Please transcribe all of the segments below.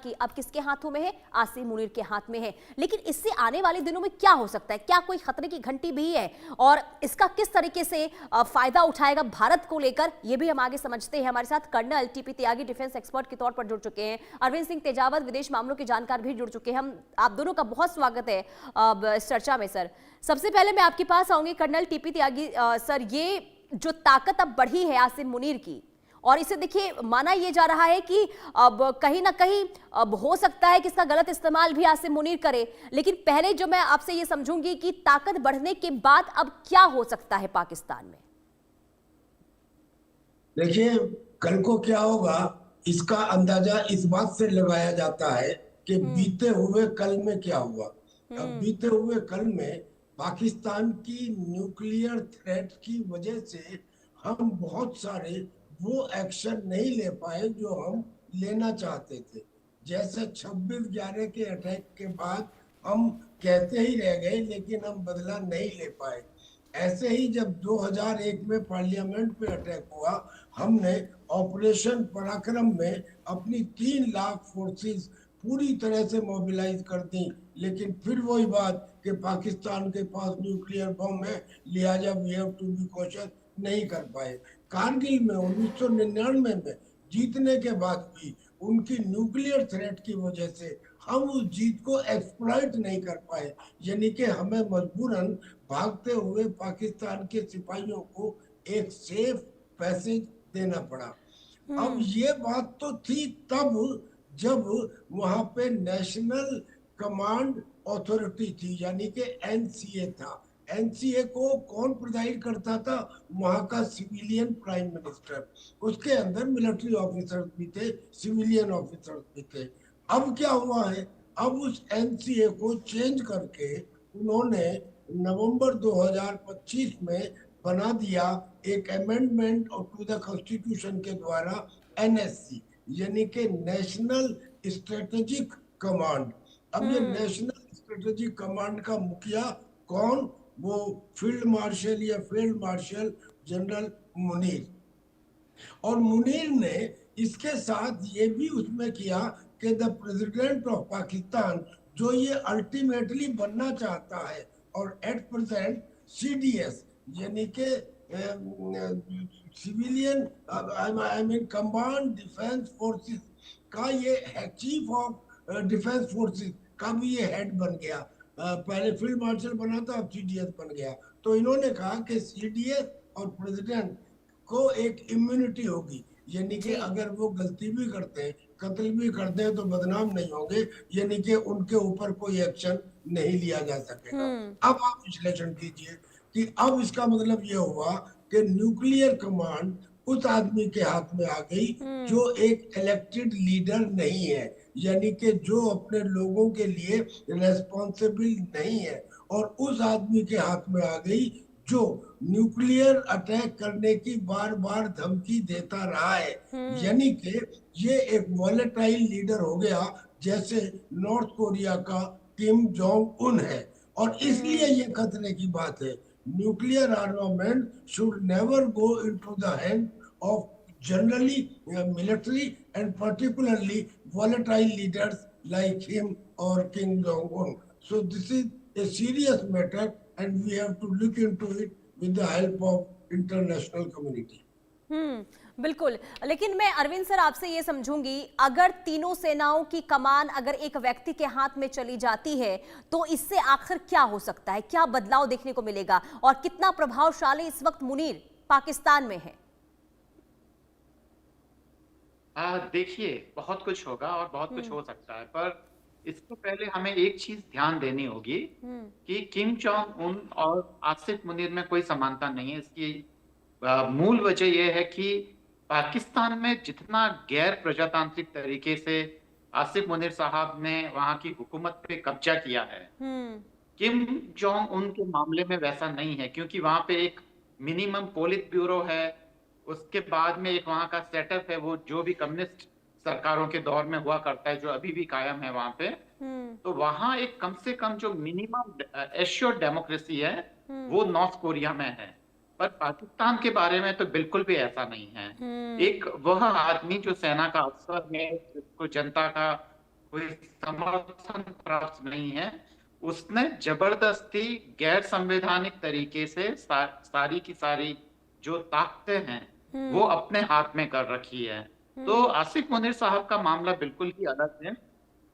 कि अब किसके हाथों में है, आसिम मुनीर के हाथ में है। लेकिन इससे आने वाले दिनों में क्या हो सकता है, क्या कोई खतरे की घंटी भी है और इसका किस तरीके से फायदा उठाएगा भारत को लेकर, यह भी हम आगे समझते हैं। हमारे साथ कर्नल टीपी त्यागी डिफेंस एक्सपर्ट के तौर पर जुड़ चुके हैं, अरविंद सिंह तेजावत विदेश मामलों के जानकार भी जुड़ चुके हैं। हम आप दोनों का बहुत स्वागत है इस चर्चा में। सर, सबसे पहले मैं आपके पास आऊंगी कर्नल टीपी त्यागी सर, ये जो ताकत अब बढ़ी है आसिम मुनीर की, और इसे देखिए माना यह जा रहा है कि अब कहीं ना कहीं अब हो सकता है कि इसका गलत इस्तेमाल भी आसिम मुनीर करे। लेकिन पहले जो मैं आपसे ये समझूंगी कि ताकत बढ़ने के बाद अब क्या हो सकता है पाकिस्तान में। देखिए, कल को क्या होगा इसका अंदाजा इस बात से लगाया जाता है कि बीते हुए कल में क्या हुआ। अब बीते हुए कल में पाकिस्तान की न्यूक्लियर थ्रेट की वजह से हम बहुत सारे वो एक्शन नहीं ले पाए जो हम लेना चाहते थे। जैसे 26/11 के अटैक के बाद हम कहते ही रह गए लेकिन हम बदला नहीं ले पाए। ऐसे ही जब 2001 में पार्लियामेंट पे अटैक हुआ, हमने ऑपरेशन पराक्रम में अपनी 3 लाख फोर्सेस पूरी तरह से मोबिलाइज कर दी, लेकिन फिर वही बात कि पाकिस्तान के पास न्यूक्लियर बम है, लिहाजा we have to be cautious, नहीं कर पाए। कारगिल में 1999 में जीतने के बाद भी उनकी न्यूक्लियर थ्रेट की वजह से हम उस जीत को एक्सप्लॉइट नहीं कर पाए, यानी कि हमें मजबूरन भागते हुए पाकिस्तान के सिपाहियों को एक सेफ पैसेज देना पड़ा। अब ये बात तो थी तब जब वहां पे नेशनल कमांड अथॉरिटी थी, यानी कि एनसीए था। एनसीए को कौन प्रिजाइड करता था? वहां का सिविलियन प्राइम मिनिस्टर। उसके अंदर मिलिट्री ऑफिसर्स भी थे, सिविलियन ऑफिसर्स भी थे। अब क्या हुआ है, अब उस एनसीए को चेंज करके उन्होंने नवंबर 2025 में बना दिया एक अमेंडमेंट टू द कॉन्स्टिट्यूशन के द्वारा एनएससी, यानी कि नेशनल स्ट्रेटेजिक कमांड। अब ये नेशनल स्ट्रेटेजिक कमांड का मुखिया कौन? वो फील्ड मार्शल या फील्ड मार्शल जनरल मुनीर। और मुनीर ने इसके साथ ये भी उसमें किया कि द प्रेसिडेंट ऑफ पाकिस्तान, जो ये अल्टीमेटली बनना चाहता है, और एट प्रेजेंट सीडीएस यानी कि civilian I mean command defence forces का ये चीफ ऑफ डिफेंस फोर्सेस का भी ये हेड बन गया। पहले फील्ड मार्शल बना था, अब सीडीएस बन गया। तो इन्होंने कहा कि सीडीएस और प्रेसिडेंट को एक इम्यूनिटी होगी, यानी कि अगर वो गलती भी करते हैं, कत्ल भी करते हैं, तो बदनाम नहीं होंगे, यानी कि उनके ऊपर कोई एक्शन नहीं लिया जा सकेगा। अब आप विश्लेषण कीजिए कि अब इसका मतलब ये हुआ कि न्यूक्लियर कमांड उस आदमी के हाथ में आ गई जो एक इलेक्टेड लीडर नहीं है, यानी कि जो अपने लोगों के लिए रेस्पॉन्सिबल नहीं है, और उस आदमी के हाथ में आ गई जो न्यूक्लियर अटैक करने की बार बार धमकी देता रहा है। यानी कि ये एक वॉलेटाइल लीडर हो गया, जैसे नॉर्थ कोरिया का किम जोंग उन है। और इसलिए ये खतरे की बात है। Nuclear armament should never go into the hand of generally military and particularly volatile leaders like him or Kim Jong Un. So this is a serious matter and we have to look into it with the help of international community. बिल्कुल। लेकिन मैं Arvind sir आपसे ये समझूंगी, अगर तीनों सेनाओं की कमान अगर एक व्यक्ति के हाथ में चली जाती है तो इससे आखिर क्या हो सकता है, क्या बदलाव देखने को मिलेगा, और कितना प्रभावशाली इस वक्त मुनीर पाकिस्तान में है? देखिए, बहुत कुछ होगा और बहुत कुछ हो सकता है, पर इससे पहले हमें एक चीज ध्यान देनी होगी कि किम जोंग उन और आसिफ मुनीर में कोई समानता नहीं है। इसकी मूल वजह यह है कि पाकिस्तान में जितना गैर प्रजातांत्रिक तरीके से आसिफ मुनीर साहब ने वहां की हुकूमत पे कब्जा किया है, किम जोंग उन के मामले में वैसा नहीं है, क्योंकि वहां पे एक मिनिमम पोलित ब्यूरो है। उसके बाद में एक वहां का सेटअप है, वो जो भी कम्युनिस्ट सरकारों के दौर में हुआ करता है, जो अभी भी कायम है वहां पे। तो वहां एक कम से कम जो मिनिमम एश्योर्ड डेमोक्रेसी है वो नॉर्थ कोरिया में है, पर पाकिस्तान के बारे में तो बिल्कुल भी ऐसा नहीं है। एक वह आदमी जो सेना का अफसर है, जिसको जनता का कोई समर्थन प्राप्त नहीं है, उसने जबरदस्ती गैर संवैधानिक तरीके से सारी की सारी जो ताकतें हैं वो अपने हाथ में कर रखी है। तो आसिफ मुनीर साहब का मामला बिल्कुल ही अलग है।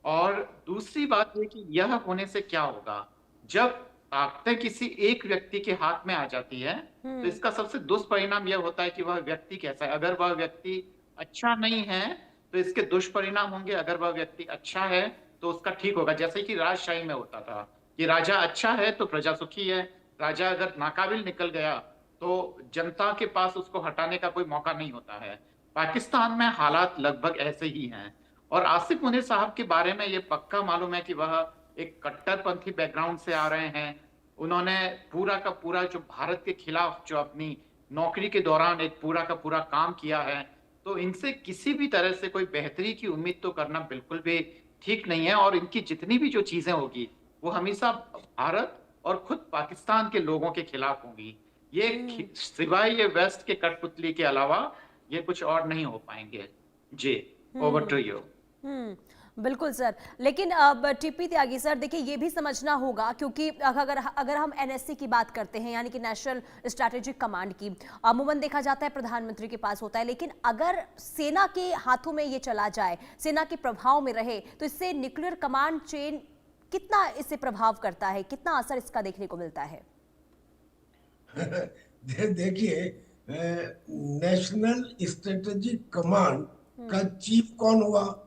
और दूसरी बात ये कि यह होने से क्या होगा, जब ताकतें किसी एक व्यक्ति के हाथ में आ जाती है तो इसका सबसे दुष्परिणाम यह होता है कि वह व्यक्ति कैसा है। अगर वह व्यक्ति अच्छा नहीं है तो इसके दुष्परिणाम होंगे, अगर वह व्यक्ति अच्छा है तो उसका ठीक होगा। जैसे कि राजशाही में होता था कि राजा अच्छा है तो प्रजा सुखी है, राजा अगर नाकाबिल निकल गया तो जनता के पास उसको हटाने का कोई मौका नहीं होता है। पाकिस्तान में हालात लगभग ऐसे ही हैं। और आसिफ मुनीर साहब के बारे में ये पक्का मालूम है कि वह एक कट्टरपंथी बैकग्राउंड से आ रहे हैं। उन्होंने पूरा का पूरा जो भारत के खिलाफ जो अपनी नौकरी के दौरान एक पूरा का पूरा काम किया है, तो इनसे किसी भी तरह से कोई बेहतरी की उम्मीद तो करना बिल्कुल भी ठीक नहीं है। और इनकी जितनी भी जो चीजें होगी वो हमेशा भारत और खुद पाकिस्तान के लोगों के खिलाफ होंगी। ये सिवाय ये वेस्ट के कठपुतली के अलावा ये कुछ और नहीं हो पाएंगे। जी, ओवर टू यू। बिल्कुल सर, लेकिन अब टीपी त्यागी सर देखिए ये भी समझना होगा, क्योंकि अगर हम एनएससी की बात करते हैं यानी कि नेशनल स्ट्रैटेजिक कमांड की, अमूमन देखा जाता है प्रधानमंत्री के पास होता है, लेकिन अगर सेना के हाथों में ये चला जाए, सेना के प्रभाव में रहे, तो इससे न्यूक्लियर कमांड चेन कितना इससे प्रभाव करता है, कितना असर इसका देखने को मिलता है? देखिए, नेशनल स्ट्रेटेजिक कमांड का चीफ कौन हुआ?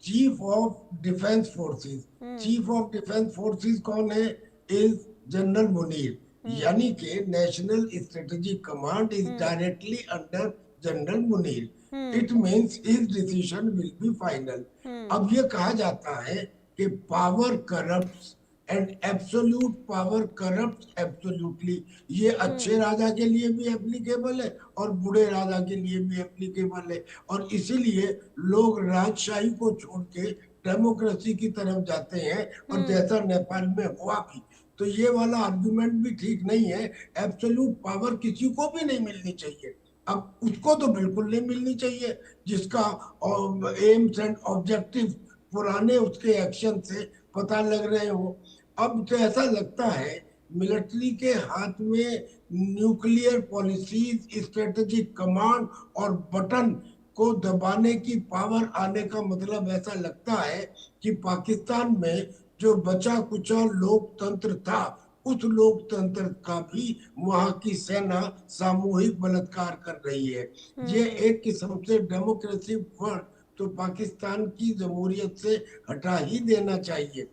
Chief of defence forces. Chief of defence forces कौन है? Is general Munir. यानी कि national strategic command is directly under general Munir. It means his decision will be final. अब ये कहा जाता है कि power corrupts and absolute power corrupt absolutely. ये अच्छे राजा के लिए भी एप्लीकेबल है और बुरे राजा के लिए भी एप्लीकेबल है। और इसीलिए लोग राजशाही को छोड़ के डेमोक्रेसी की तरफ जाते हैं, और जैसा नेपाल में हुआ भी। तो ये वाला आर्गुमेंट भी ठीक नहीं है। एब्सोल्यूट पावर किसी को भी नहीं मिलनी चाहिए। अब उसको तो बिल्कुल नहीं मिलनी चाहिए जिसका एम्स एंड ऑब्जेक्टिव पुराने उसके एक्शन से पता लग रहे हो। अब तो ऐसा लगता है मिलिट्री के हाथ में न्यूक्लियर पॉलिसीज, स्ट्रेटेजिक कमांड और बटन को दबाने की पावर आने का मतलब ऐसा लगता है कि पाकिस्तान में जो बचा कुचा लोकतंत्र था, उस लोकतंत्र का भी वहां की सेना सामूहिक बलात्कार कर रही है। ये एक किस्म से डेमोक्रेसी वर्ड तो पाकिस्तान की जमहूरियत से हटा ही देना चाहिए।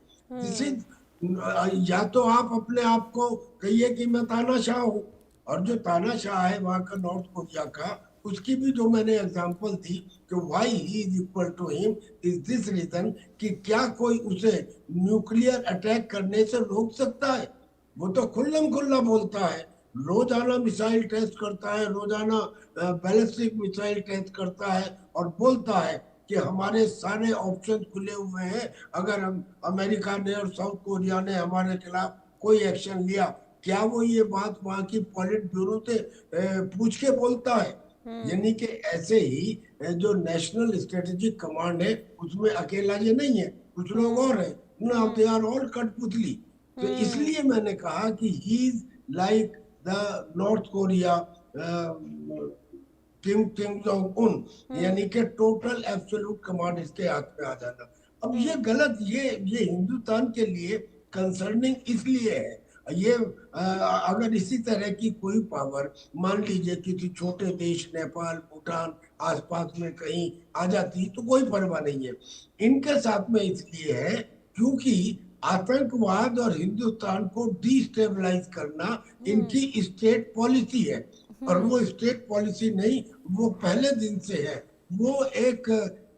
या तो आप अपने आप को कहिए कि मैं तानाशाह हूँ, और जो तानाशाह है वहां का नॉर्थ कोरिया का, उसकी भी जो मैंने एग्जांपल दी कि why he is equal to him is this reason कि क्या कोई उसे न्यूक्लियर अटैक करने से रोक सकता है? वो तो खुल्लम खुल्ला बोलता है, रोजाना मिसाइल टेस्ट करता है, रोजाना बैलिस्टिक मिसाइल टेस्ट करता है, और बोलता है कि हमारे सारे ऑप्शन खुले हुए हैं। अगर हम अमेरिका ने और साउथ कोरिया ने हमारे खिलाफ कोई एक्शन लिया, क्या वो ये बात वहां की पॉलिट ब्यूरो से पूछ के बोलता है? यानी कि ऐसे ही जो नेशनल स्ट्रेटेजिक कमांड है उसमें अकेला ये नहीं है, कुछ लोग और हैं ना, दे आर ऑल कठपुतली। तो इसलिए मैंने कहा कि he is like the north Korea Kim Jong Un, यानी कि टोटल एब्सोल्यूट कमांड इसके हाथ में आ जाना। अब ये गलत, ये हिंदुस्तान के लिए कंसर्निंग इसलिए है। ये अगर इसी तरह की कोई पावर मान लीजिए किसी छोटे देश नेपाल, भूटान आसपास में कहीं आ जाती तो कोई परवाह नहीं है। इनके साथ में इसलिए है क्योंकि आतंकवाद और हिंदुस्तान को डिस्टेबलाइज करना इनकी स्टेट पॉलिसी है। और वो स्टेट पॉलिसी नहीं, वो पहले दिन से है। वो एक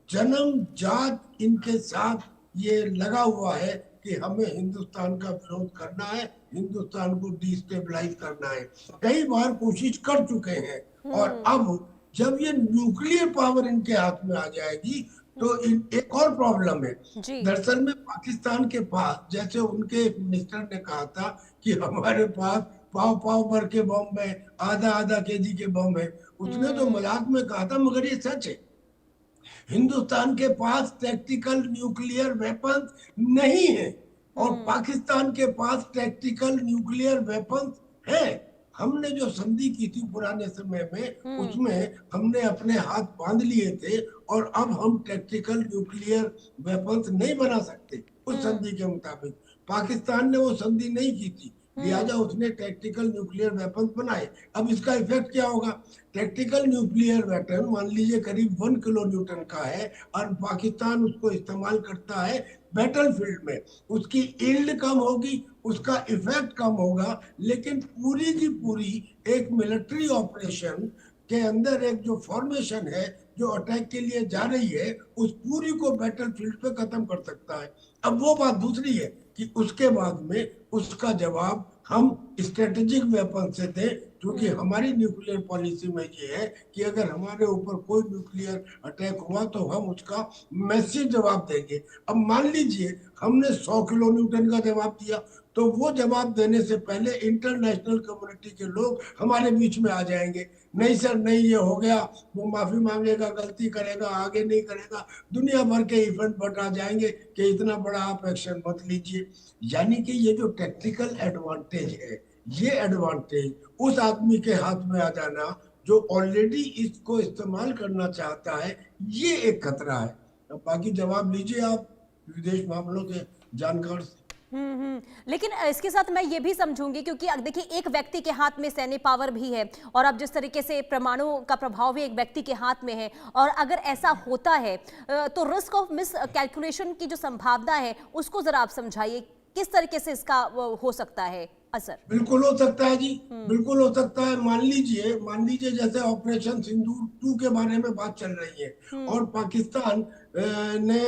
जन्म जात इनके साथ ये लगा हुआ है कि हमें हिंदुस्तान का विरोध करना है, हिंदुस्तान को डिस्टेबलाइज करना है। कई बार कोशिश कर चुके हैं, और अब जब ये न्यूक्लियर पावर इनके हाथ में आ जाएगी तो एक और प्रॉब्लम है। दरअसल में पाकिस्तान के पास, जैसे उनके एक मिनिस्टर ने कहा था कि हमारे पास पाव पाव भर के बम है, आधा आधा केजी के बम है। उसने तो मजाक में कहा था, मगर ये सच है। हिंदुस्तान के पास टैक्टिकल न्यूक्लियर वेपन्स नहीं है और पाकिस्तान के पास टैक्टिकल न्यूक्लियर वेपन्स है। हमने जो संधि की थी पुराने समय में, उसमें हमने अपने हाथ बांध लिए थे और अब हम टैक्टिकल न्यूक्लियर वेपन्स नहीं बना सकते उस संधि के मुताबिक। पाकिस्तान ने वो संधि नहीं की थी, लिहाजा उसने टैक्टिकल न्यूक्लियर वेपन्स बनाए। अब इसका इफेक्ट क्या होगा? टैक्टिकल न्यूक्लियर वेपन मान लीजिए करीब 1 किलो न्यूटन का है और पाकिस्तान उसको इस्तेमाल करता है बैटलफील्ड में। उसकी यील्ड कम होगी, उसका इफेक्ट कम होगा, लेकिन पूरी की पूरी एक मिलिट्री ऑपरेशन के अंदर एक जो फॉर्मेशन है जो अटैक के लिए जा रही है, उस पूरी को बैटलफील्ड पे खत्म कर सकता है। अब वो बात दूसरी है कि उसके बाद में उसका जवाब हम स्ट्रेटेजिक वेपन से दें, क्योंकि हमारी न्यूक्लियर पॉलिसी में ये है कि अगर हमारे ऊपर कोई न्यूक्लियर अटैक हुआ तो हम उसका मैसिव जवाब देंगे। अब मान लीजिए हमने 100 किलो न्यूटन का जवाब दिया, तो वो जवाब देने से पहले इंटरनेशनल कम्युनिटी के लोग हमारे बीच में आ जाएंगे, नहीं सर नहीं ये हो गया, वो माफी मांगेगा, गलती करेगा, आगे नहीं करेगा, दुनिया भर के इवेंट बता जाएंगे कि इतना बड़ा आप एक्शन मत लीजिए। यानी कि ये जो टेक्निकल एडवांटेज है, ये एडवांटेज उस आदमी के हाथ में आ जाना जो ऑलरेडी इसको इस्तेमाल करना चाहता है, ये एक खतरा है। अब बाकी जवाब लीजिए आप विदेश मामलों के जानकार से। लेकिन इसके साथ मैं ये भी समझूंगी, क्योंकि अब देखिए एक व्यक्ति के हाथ में सैन्य पावर भी है और अब जिस तरीके से परमाणु का प्रभाव भी एक व्यक्ति के हाथ में है, और अगर ऐसा होता है तो रिस्क ऑफ मिस कैलकुलेशन की जो संभावना है उसको जरा आप समझाइए, किस तरीके से इसका हो सकता है असर? बिल्कुल हो सकता है जी, बिल्कुल हो सकता है। मान लीजिए जैसे ऑपरेशन सिंदूर 2 के बारे में बात चल रही है और पाकिस्तान ने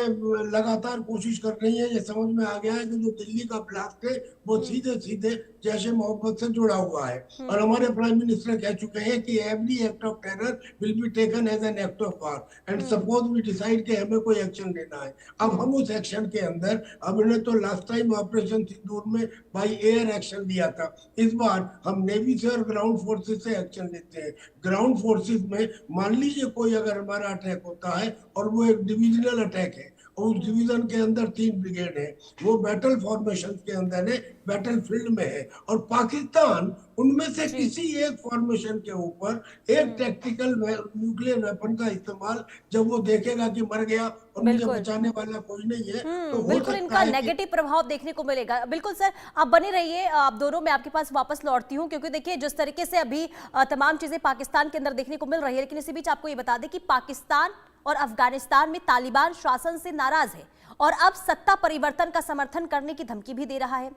लगातार कोशिश कर रही है, ये समझ में आ गया है कि जो दिल्ली का ब्लास्ट है वो सीधे सीधे जैश-ए मोहम्मद से जुड़ा हुआ है और हमारे प्राइम मिनिस्टर कह चुके हैं कि every act of terror will be taken as an act of war and suppose we decide कि हमें कोई एक्शन लेना है। अब हम उस एक्शन के अंदर, अब इन्हें तो लास्ट टाइम ऑपरेशन सिंदूर में बाई एयर एक्शन लिया था, इस बार हम नेवी से और ग्राउंड फोर्सेस से एक्शन लेते हैं। ग्राउंड फोर्सेस में मान लीजिए कोई अगर हमारा अटैक होता है और वो एक डिविजनल अटैक है और उस डिवीजन के अंदर 3 ब्रिगेड है, वो बैटल फॉर्मेशन के अंदर है, बैटल फील्ड में है, और पाकिस्तान उनमें से किसी एक फॉर्मेशन के ऊपर एक टैक्टिकल न्यूक्लियर वेपन का इस्तेमाल जब वो देखेगा कि मर गया और मुझे बचाने वाला कोई नहीं है, तो हो बिल्कुल सकता इनका है नेगेटिव प्रभाव देखने को मिलेगा। बिल्कुल सर, आप बने रहिए, आप दोनों, मैं आपके पास वापस लौटती हूँ, क्योंकि देखिए जिस तरीके से अभी तमाम चीजें पाकिस्तान के अंदर देखने को मिल रही है, लेकिन इसी बीच आपको ये बता दें कि पाकिस्तान और अफगानिस्तान में तालिबान शासन से नाराज है और अब सत्ता परिवर्तन का समर्थन करने की धमकी भी दे रहा है।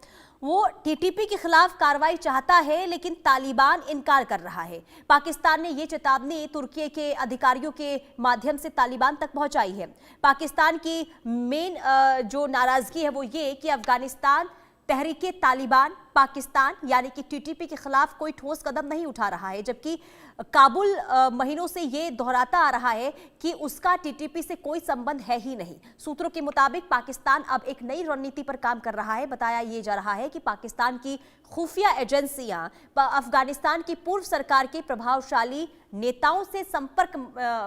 वो टीटीपी के खिलाफ कार्रवाई चाहता है, लेकिन तालिबान इनकार कर रहा है। पाकिस्तान ने ये चेतावनी तुर्की के अधिकारियों के माध्यम से तालिबान तक पहुंचाई है। पाकिस्तान की मेन जो नाराजगी है वो ये कि अफगानिस्तान तहरीके तालिबान पाकिस्तान यानी कि टीटीपी के खिलाफ कोई ठोस कदम नहीं उठा रहा है, जबकि काबुल महीनों से ये दोहराता आ रहा है कि उसका टीटीपी से कोई संबंध है ही नहीं। सूत्रों के मुताबिक पाकिस्तान अब एक नई रणनीति पर काम कर रहा है। बताया ये जा रहा है कि पाकिस्तान की खुफिया एजेंसियां अफगानिस्तान की पूर्व सरकार के प्रभावशाली नेताओं से संपर्क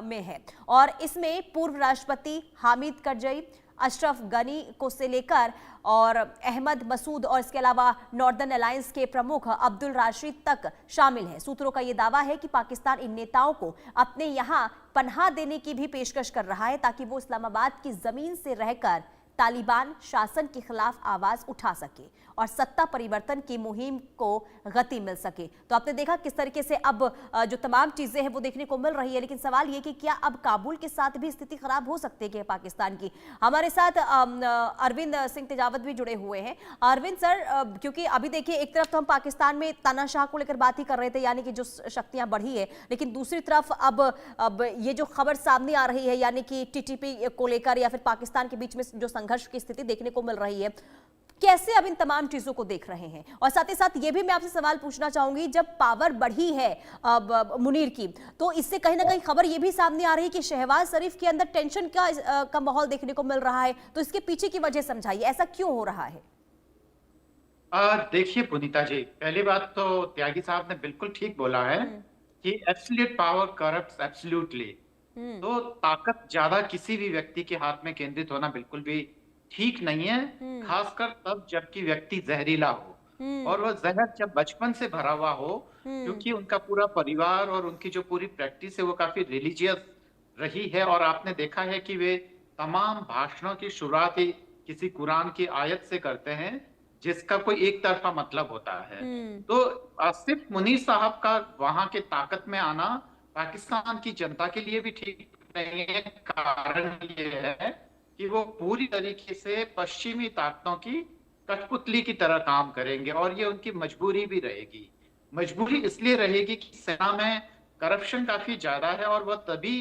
में है और इसमें पूर्व राष्ट्रपति हामिद करजई, अशरफ गनी को से लेकर और अहमद मसूद और इसके अलावा नॉर्दर्न अलायंस के प्रमुख अब्दुल राशिद तक शामिल है। सूत्रों का यह दावा है कि पाकिस्तान इन नेताओं को अपने यहां पनाह देने की भी पेशकश कर रहा है ताकि वो इस्लामाबाद की जमीन से रहकर तालिबान शासन के खिलाफ आवाज उठा सके और सत्ता परिवर्तन की मुहिम को गति मिल सके। तो आपने देखा किस तरीके से अब जो तमाम चीजें हैं वो देखने को मिल रही है, लेकिन सवाल ये कि क्या अब काबुल के साथ भी स्थिति खराब हो सकती है पाकिस्तान की? हमारे साथ अरविंद सिंह तेजावत भी जुड़े हुए हैं। अरविंद सर, क्योंकि अभी देखिए एक तरफ तो हम पाकिस्तान में तानाशाह को लेकर बात ही कर रहे थे, यानी कि जो शक्तियां बढ़ी है, लेकिन दूसरी तरफ अब ये जो खबर सामने आ रही है यानी कि टीटीपी को लेकर या फिर पाकिस्तान के बीच में जो संघर्ष की स्थिति देखने को मिल रही है, कैसे अब इन तमाम चीजों को देख रहे हैं? और साथ ही साथ ये भी मैं आपसे सवाल पूछना चाहूंगी, जब पावर बढ़ी है अब मुनीर की, तो इससे कहीं ना कहीं खबर ये भी सामने आ रही है कि शहबाज शरीफ के अंदर टेंशन का माहौल देखने को मिल रहा है, तो इसके पीछे की वजह समझाइए, ऐसा क्यों हो रहा है? देखिए पुनीता जी, पहली बात तो त्यागी साहब ने बिल्कुल ठीक बोला है कि एब्सोल्यूट पावर करप्ट्स एब्सोल्यूटली। तो ताकत ज्यादा किसी भी व्यक्ति के हाथ में केंद्रित होना बिल्कुल भी ठीक नहीं है, खासकर तब जबकि व्यक्ति जहरीला हो और वह जहर जब बचपन से भरा हुआ हो, क्योंकि उनका पूरा परिवार और उनकी जो पूरी प्रैक्टिस है वो काफी रिलीजियस रही है और आपने देखा है कि वे तमाम भाषणों की शुरुआत ही किसी कुरान की आयत से करते हैं जिसका कोई एक तरफा मतलब होता है। तो आसिफ मुनीर साहब का वहां के ताकत में आना पाकिस्तान की जनता के लिए भी ठीक नहीं है। कारण ये है कि वो पूरी तरीके से पश्चिमी ताकतों की कठपुतली की तरह काम करेंगे और ये उनकी मजबूरी भी रहेगी। मजबूरी इसलिए रहेगी कि सेना में करप्शन काफी ज्यादा है और वह तभी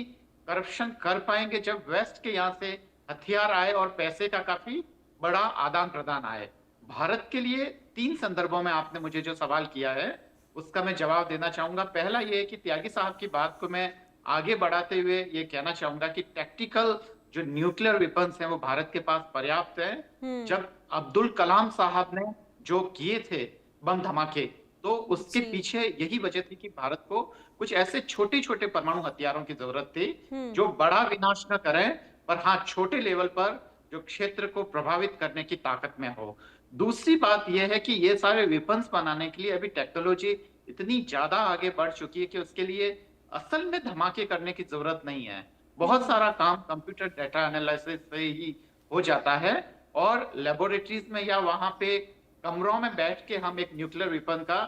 करप्शन कर पाएंगे जब वेस्ट के यहाँ से हथियार आए और पैसे का काफी बड़ा आदान प्रदान आए। भारत के लिए 3 संदर्भों में आपने मुझे जो सवाल किया है उसका मैं जवाब देना चाहूंगा। पहला ये है कि त्यागी साहब की बात को मैं आगे बढ़ाते हुए ये कहना चाहूंगा कि टैक्टिकल जो न्यूक्लियर वेपन्स हैं वो भारत के पास पर्याप्त है। जब अब्दुल कलाम साहब ने जो किए थे बम धमाके, तो उसके पीछे यही वजह थी कि भारत को कुछ ऐसे छोटे छोटे परमाणु हथियारों की जरूरत थी जो बड़ा विनाश न करें पर हाँ छोटे लेवल पर जो क्षेत्र को प्रभावित करने की ताकत में हो। दूसरी बात यह है कि ये सारे वेपन्स बनाने के लिए अभी टेक्नोलॉजी इतनी ज्यादा आगे बढ़ चुकी है कि उसके लिए असल में धमाके करने की जरूरत नहीं है। बहुत सारा काम कंप्यूटर डेटा एनालिसिस से ही हो जाता है और लेबोरेटरीज में या वहां पे कमरों में बैठ के हम एक न्यूक्लियर वेपन का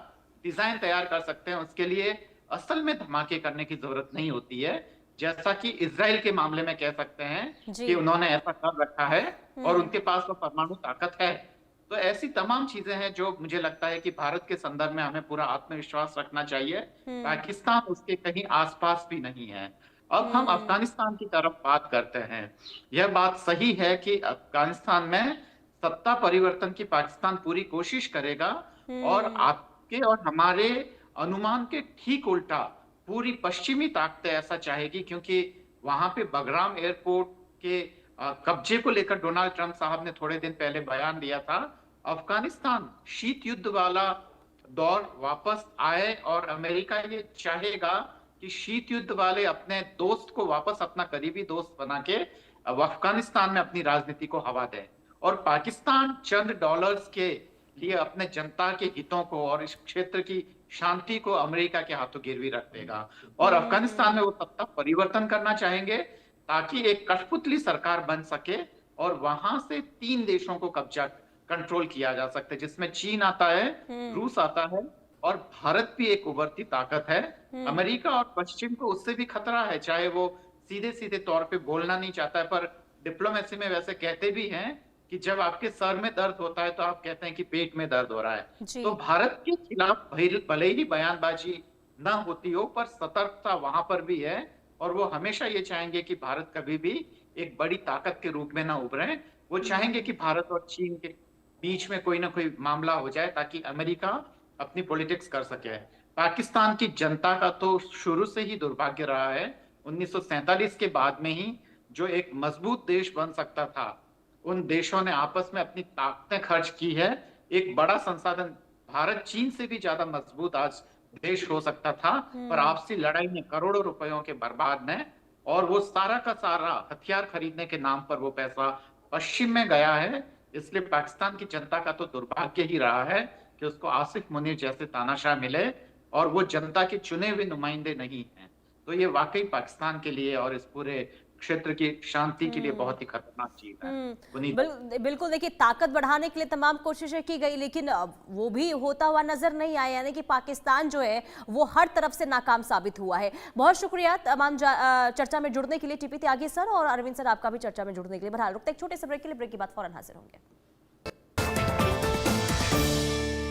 डिजाइन तैयार कर सकते हैं। उसके लिए असल में धमाके करने की जरूरत नहीं होती है, जैसा कि इजराइल के मामले में कह सकते हैं कि उन्होंने ऐसा कर रखा है और उनके पास वो परमाणु ताकत है। तो ऐसी तमाम चीजें हैं जो मुझे लगता है कि भारत के संदर्भ में हमें पूरा आत्मविश्वास रखना चाहिए। पाकिस्तान उसके कहीं आसपास भी नहीं है। अब हम अफगानिस्तान की तरफ बात करते हैं। यह बात सही है कि अफगानिस्तान में सत्ता परिवर्तन की पाकिस्तान पूरी कोशिश करेगा और आपके और हमारे अनुमान के ठीक उल्टा पूरी पश्चिमी ताकतें ऐसा चाहेगी, क्योंकि वहां पे बगराम एयरपोर्ट के कब्जे को लेकर डोनाल्ड ट्रंप साहब ने थोड़े दिन पहले बयान दिया था। अफगानिस्तान शीत युद्ध वाला दौर वापस आए और अमेरिका ये चाहेगा कि शीत युद्ध वाले अपने दोस्त को वापस अपना करीबी दोस्त बना के अफगानिस्तान में अपनी राजनीति को हवा दे और पाकिस्तान चंद डॉलर्स के लिए अपने जनता के हितों को और इस क्षेत्र की शांति को अमेरिका के हाथों गिरवी रख देगा। और अफगानिस्तान में वो सत्ता परिवर्तन करना चाहेंगे ताकि एक कठपुतली सरकार बन सके और वहां से 3 देशों को कब्जा कंट्रोल किया जा सकता है, जिसमें चीन आता है, रूस आता है और भारत भी एक उभरती ताकत है। अमेरिका और पश्चिम को उससे भी खतरा है, चाहे वो सीधे सीधे तौर पे बोलना नहीं चाहता है, पर डिप्लोमेसी में वैसे कहते भी हैं कि जब आपके सर में दर्द होता है तो आप कहते हैं कि पेट में दर्द हो रहा है। तो भारत के खिलाफ भले ही बयानबाजी ना होती हो पर सतर्कता वहां पर भी है और वो हमेशा ये चाहेंगे कि भारत कभी भी एक बड़ी ताकत के रूप में ना उभरे। वो चाहेंगे कि भारत और चीन के बीच में कोई ना कोई मामला हो जाए ताकि अमेरिका अपनी पॉलिटिक्स कर सके। पाकिस्तान की जनता का तो शुरू से ही दुर्भाग्य रहा है। 1947 के बाद में ही जो एक मजबूत देश बन सकता था, उन देशों ने आपस में अपनी ताकतें खर्च की है। एक बड़ा संसाधन भारत चीन से भी ज्यादा मजबूत आज देश हो सकता था, पर आपसी लड़ाई में करोड़ों रुपयों के बर्बाद ने और वो सारा का सारा हथियार खरीदने के नाम पर वो पैसा पश्चिम में गया है। इसलिए पाकिस्तान की जनता का तो दुर्भाग्य ही रहा है कि उसको आसिफ मुनीर जैसे तानाशाह मिले और वो जनता के चुने हुए नुमाइंदे नहीं हैं। तो ये वाकई पाकिस्तान के लिए और इस पूरे क्षेत्र की शांति के लिए बहुत ही खतरनाक चीज है। बिल्कुल देखिए, ताकत बढ़ाने के लिए तमाम कोशिशें की गई लेकिन वो भी होता हुआ नजर नहीं आया, यानी कि पाकिस्तान जो है वो हर तरफ से नाकाम साबित हुआ है। बहुत शुक्रिया तमाम चर्चा में जुड़ने के लिए टीपी त्यागी सर और अरविंद सर, आपका भी चर्चा में जुड़ने के लिए। बहरहाल रुकते एक छोटे से ब्रेक के लिए, ब्रेक के बाद फौरन हाजिर होंगे।